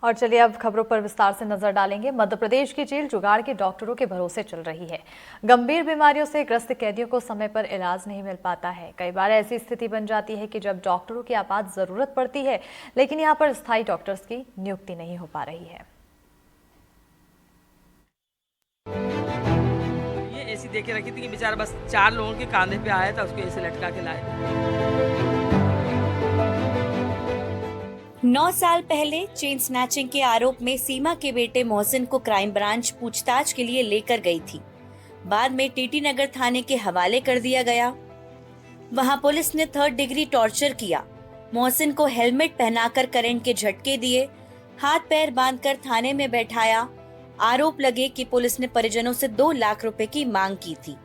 और चलिए अब खबरों पर विस्तार से नजर डालेंगे। मध्य प्रदेश की जेल जुगाड़ के डॉक्टरों के भरोसे चल रही है। गंभीर बीमारियों से ग्रस्त कैदियों को समय पर इलाज नहीं मिल पाता है। कई बार ऐसी स्थिति बन जाती है कि जब डॉक्टरों की आपात जरूरत पड़ती है, लेकिन यहाँ पर स्थायी डॉक्टर्स की नियुक्ति नहीं हो पा रही है। ये एसी दे के रखी थी कि बेचारा बस 4 लोगों के कांधे पे आया था, उसको एसी लटका के लाए। 9 साल पहले चेन स्नैचिंग के आरोप में सीमा के बेटे मोहसिन को क्राइम ब्रांच पूछताछ के लिए लेकर गई थी। बाद में टीटी नगर थाने के हवाले कर दिया गया। वहां पुलिस ने 3rd डिग्री टॉर्चर किया। मोहसिन को हेलमेट पहनाकर करंट के झटके दिए, हाथ पैर बांधकर थाने में बैठाया। आरोप लगे कि पुलिस ने परिजनों से 2 लाख रुपए की मांग की थी।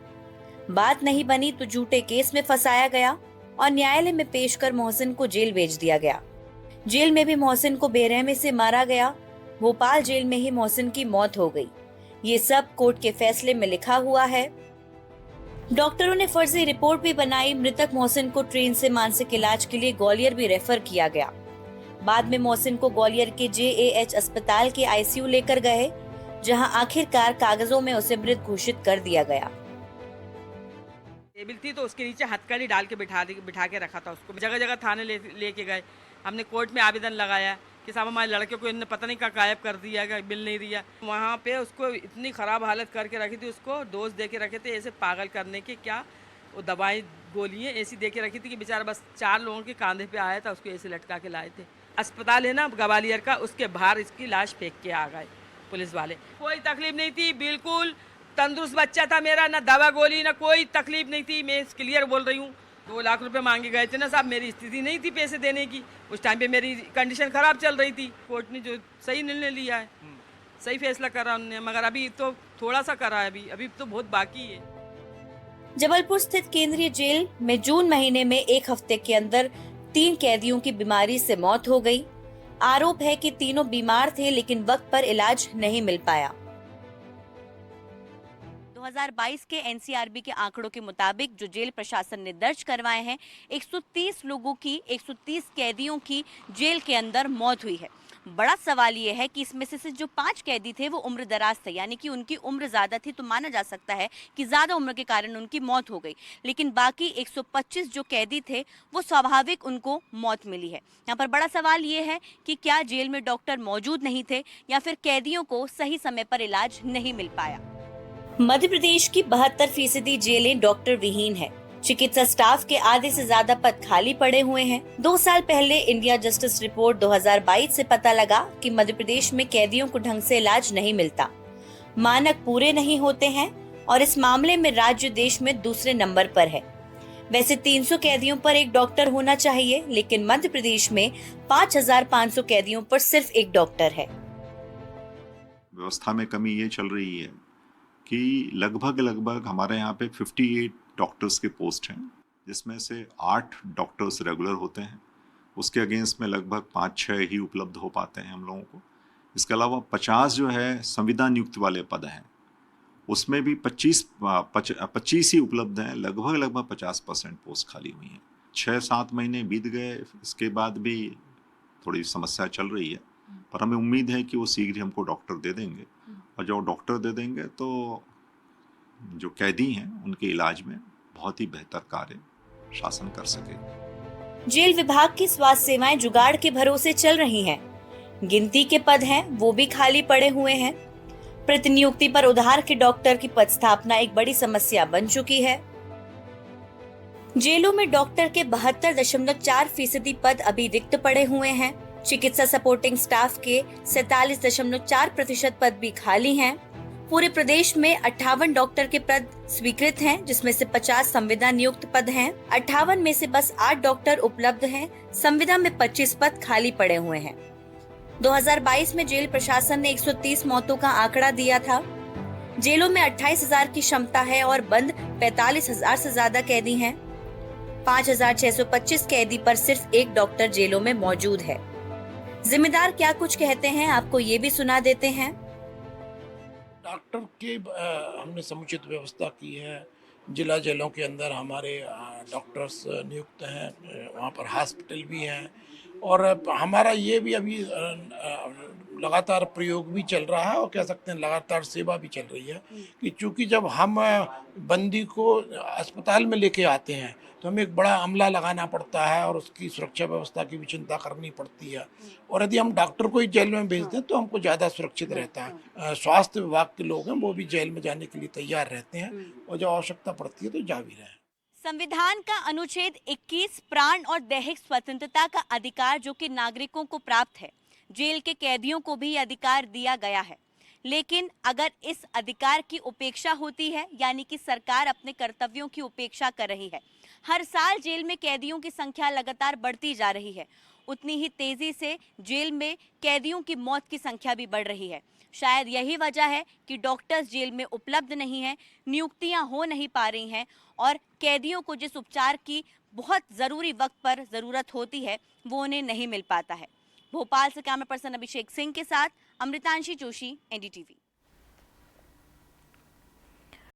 बात नहीं बनी तो झूठे केस में फंसाया गया और न्यायालय में पेश कर मोहसिन को जेल भेज दिया गया। जेल में भी मोहसिन को बेरहमी से मारा गया। भोपाल जेल में ही मोहसिन की मौत हो गई। ये सब कोर्ट के फैसले में लिखा हुआ है। डॉक्टरों ने फर्जी रिपोर्ट भी बनाई। मृतक मोहसिन को ट्रेन से मानसिक इलाज के लिए ग्वालियर भी रेफर किया गया। बाद में मोहसिन को ग्वालियर के JAH अस्पताल के ICU लेकर गए, जहां आखिरकार कागजों में उसे मृत घोषित कर दिया गया। टेबल थी तो उसके नीचे हथकड़ी डाल के बिठा के रखा था उसको। जगह जगह थाने लेके गए। हमने कोर्ट में आवेदन लगाया कि साहब हमारे लड़के को इन्होंने पता नहीं क्या गायब कर दिया है, बिल नहीं दिया। वहाँ पे उसको इतनी ख़राब हालत करके रखी थी, उसको डोज दे के रखे थे ऐसे पागल करने के। क्या वो दवाई गोलियाँ ऐसी दे के रखी थी कि बेचारा बस 4 लोगों के कांधे पे आया था, उसको ऐसे लटका के लाए थे। अस्पताल है ना ग्वालियर का, उसके बाहर इसकी लाश फेंक के आ गए पुलिस वाले। कोई तकलीफ नहीं थी, बिल्कुल तंदुरुस्त बच्चा था मेरा, ना दवा गोली ना कोई तकलीफ नहीं थी। मैं क्लियर बोल रही हूँ। 2 लाख रुपए मांगे गए थे ना साहब, मेरी स्थिति नहीं थी पैसे देने की। उस टाइम पे मेरी कंडीशन खराब चल रही थी। कोर्ट ने जो सही निर्णय लिया है, सही फैसला करा उन्होंने, मगर अभी तो थोड़ा सा करा है, अभी तो बहुत बाकी है। जबलपुर स्थित केंद्रीय जेल में जून महीने में 1 हफ्ते के अंदर 3 कैदियों की बीमारी से मौत हो गई। आरोप है कि तीनों बीमार थे, लेकिन वक्त पर इलाज नहीं मिल पाया। 2022 के NCRB के आंकड़ों के मुताबिक जो जेल प्रशासन ने दर्ज करवाए हैं, 130 लोगों की, 130 कैदियों की जेल के अंदर मौत हुई है। बड़ा सवाल ये है कि इसमें से जो 5 कैदी थे वो उम्र दराज थे, यानी कि उनकी उम्र ज्यादा थी, तो माना जा सकता है कि ज्यादा उम्र के कारण उनकी मौत हो गई। लेकिन बाकी 125 जो कैदी थे वो स्वाभाविक उनको मौत मिली है। यहाँ पर बड़ा सवाल ये है कि क्या जेल में डॉक्टर मौजूद नहीं थे या फिर कैदियों को सही समय पर इलाज नहीं मिल पाया। मध्य प्रदेश की 72% जेलें डॉक्टर विहीन है। चिकित्सा स्टाफ के आधे से ज्यादा पद खाली पड़े हुए हैं। 2 साल पहले इंडिया जस्टिस रिपोर्ट 2022 से पता लगा कि मध्य प्रदेश में कैदियों को ढंग से इलाज नहीं मिलता, मानक पूरे नहीं होते हैं और इस मामले में राज्य देश में दूसरे नंबर पर है। वैसे 300 कैदियों पर 1 डॉक्टर होना चाहिए, लेकिन मध्य प्रदेश में 5500 कैदियों पर सिर्फ 1 डॉक्टर है। व्यवस्था में कमी ये चल रही है कि लगभग हमारे यहाँ पे 58 डॉक्टर्स के पोस्ट हैं, जिसमें से 8 डॉक्टर्स रेगुलर होते हैं। उसके अगेंस्ट में लगभग 5-6 ही उपलब्ध हो पाते हैं हम लोगों को। इसके अलावा 50 जो है संविदा नियुक्त वाले पद हैं, उसमें भी 25 ही उपलब्ध हैं। लगभग 50% पोस्ट खाली हुई हैं। 6-7 महीने बीत गए, इसके बाद भी थोड़ी समस्या चल रही है, पर हमें उम्मीद है कि वो शीघ्र ही हमको डॉक्टर दे देंगे, और जो डॉक्टर दे देंगे तो जो कैदी हैं उनके इलाज में बहुत ही बेहतर कार्य शासन कर सके। जेल विभाग की स्वास्थ्य सेवाएं जुगाड़ के भरोसे चल रही हैं। गिनती के पद हैं वो भी खाली पड़े हुए हैं। प्रतिनियुक्ति पर उधार के डॉक्टर की पद स्थापना एक बड़ी समस्या बन चुकी है। जेलों में डॉक्टर के 72.4% पद अभी रिक्त पड़े हुए हैं। चिकित्सा सपोर्टिंग स्टाफ के 47.4% पद भी खाली हैं। पूरे प्रदेश में 58 डॉक्टर के पद स्वीकृत हैं, जिसमें से 50 संविदा नियुक्त पद हैं। 58 में से बस 8 डॉक्टर उपलब्ध हैं। संविदा में 25 पद खाली पड़े हुए हैं। 2022 में जेल प्रशासन ने 130 मौतों का आंकड़ा दिया था। जेलों में 28,000 की क्षमता है और बंद 45,000 से ज्यादा कैदी हैं। 5,625 कैदी पर सिर्फ 1 डॉक्टर जेलों में मौजूद है। जिम्मेदार क्या कुछ कहते हैं, आपको ये भी सुना देते हैं। डॉक्टर की हमने समुचित व्यवस्था की है। जिला जेलों के अंदर हमारे डॉक्टर्स नियुक्त हैं, वहाँ पर हॉस्पिटल भी हैं और हमारा ये भी अभी लगातार प्रयोग भी चल रहा है और कह सकते हैं लगातार सेवा भी चल रही है कि चूंकि जब हम बंदी को अस्पताल में लेके आते हैं तो हमें एक बड़ा अमला लगाना पड़ता है और उसकी सुरक्षा व्यवस्था की भी चिंता करनी पड़ती है, और यदि हम डॉक्टर को ही जेल में भेज दें तो हमको ज़्यादा सुरक्षित रहता है। स्वास्थ्य विभाग के लोग हैं वो भी जेल में जाने के लिए तैयार रहते हैं और जब आवश्यकता पड़ती है तो जा भी रहे हैं। संविधान का अनुच्छेद 21 प्राण और दैहिक स्वतंत्रता का अधिकार जो कि नागरिकों को प्राप्त है, जेल के कैदियों को भी अधिकार दिया गया है। लेकिन अगर इस अधिकार की उपेक्षा होती है, यानी कि सरकार अपने कर्तव्यों की उपेक्षा कर रही है, हर साल जेल में कैदियों की संख्या लगातार बढ़ती जा रही है, उतनी ही तेजी से जेल में कैदियों की मौत की संख्या भी बढ़ रही है। शायद यही वजह है कि डॉक्टर्स जेल में उपलब्ध नहीं हैं, नियुक्तियां हो नहीं पा रही हैं और कैदियों को जिस उपचार की बहुत ज़रूरी वक्त पर ज़रूरत होती है वो उन्हें नहीं मिल पाता है। भोपाल से कैमरा पर्सन अभिषेक सिंह के साथ अमृतांशी जोशी, एनडीटीवी।